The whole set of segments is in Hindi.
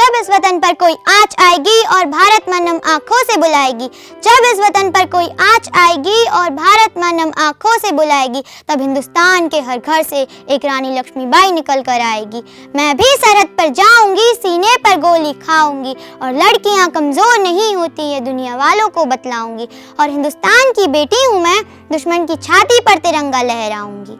जब इस वतन पर कोई आँच आएगी और भारत माँ नम आँखों से बुलाएगी, जब इस वतन पर कोई आँच आएगी और भारत माँ नम आँखों से बुलाएगी, तब हिंदुस्तान के हर घर से एक रानी लक्ष्मीबाई निकल कर आएगी। मैं भी सरहद पर जाऊंगी, सीने पर गोली खाऊंगी, और लड़कियां कमजोर नहीं होती ये दुनिया वालों को बतलाऊंगी, और हिंदुस्तान की बेटी हूँ मैं, दुश्मन की छाती पर तिरंगा लहराऊंगी।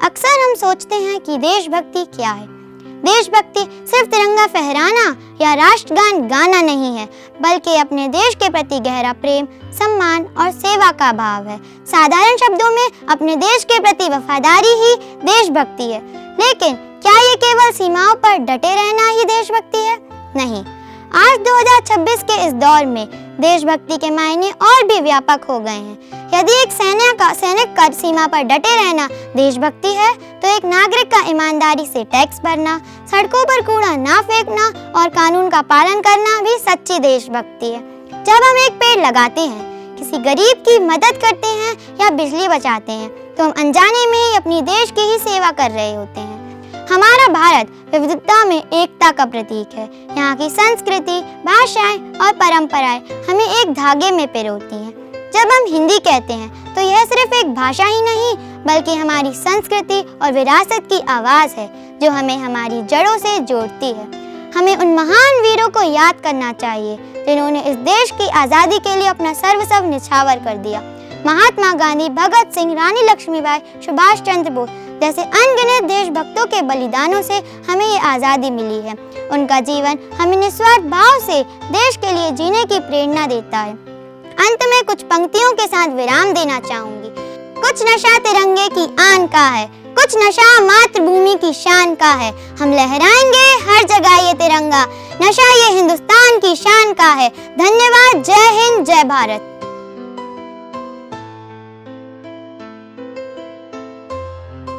अक्सर हम सोचते हैं कि देशभक्ति क्या है। देशभक्ति सिर्फ तिरंगा फहराना या राष्ट्रगान गाना नहीं है, बल्कि अपने देश के प्रति गहरा प्रेम, सम्मान और सेवा का भाव है। साधारण शब्दों में अपने देश के प्रति वफादारी ही देशभक्ति है। लेकिन क्या ये केवल सीमाओं पर डटे रहना ही देशभक्ति है? नहीं। आज 2026 के इस दौर में देशभक्ति के मायने और भी व्यापक हो गए हैं। यदि एक सैनिक का सीमा पर डटे रहना देशभक्ति है, तो एक नागरिक का ईमानदारी से टैक्स भरना, सड़कों पर कूड़ा ना फेंकना और कानून का पालन करना भी सच्ची देशभक्ति है। जब हम एक पेड़ लगाते हैं, किसी गरीब की मदद करते हैं या बिजली बचाते हैं, तो हम अनजाने में ही अपनी देश की ही सेवा कर रहे होते हैं। हमारा भारत विविधता में एकता का प्रतीक है। यहाँ की संस्कृति, भाषाएं और परंपराएं हमें एक धागे में पिरोती हैं। जब हम हिंदी कहते हैं, तो यह सिर्फ एक भाषा ही नहीं, बल्कि हमारी संस्कृति और विरासत की आवाज़ है, जो हमें हमारी जड़ों से जोड़ती है। हमें उन महान वीरों को याद करना चाहिए, जिन्होंने इस देश की आज़ादी के लिए अपना सर्वस्व न्यौछावर कर दिया। महात्मा गांधी, भगत सिंह, रानी लक्ष्मीबाई, सुभाष चंद्र बोस जैसे अनगिनत देशभक्तों के बलिदानों से हमें ये आज़ादी मिली है। उनका जीवन हमें निस्वार्थ भाव से देश के लिए जीने की प्रेरणा देता है। अंत में कुछ पंक्तियों के साथ विराम देना चाहूंगी। कुछ नशा तिरंगे की आन का है, कुछ नशा मातृभूमि की शान का है। हम लहराएंगे हर जगह ये तिरंगा, नशा ये हिंदुस्तान की शान का है। धन्यवाद। जय हिंद, जय भारत।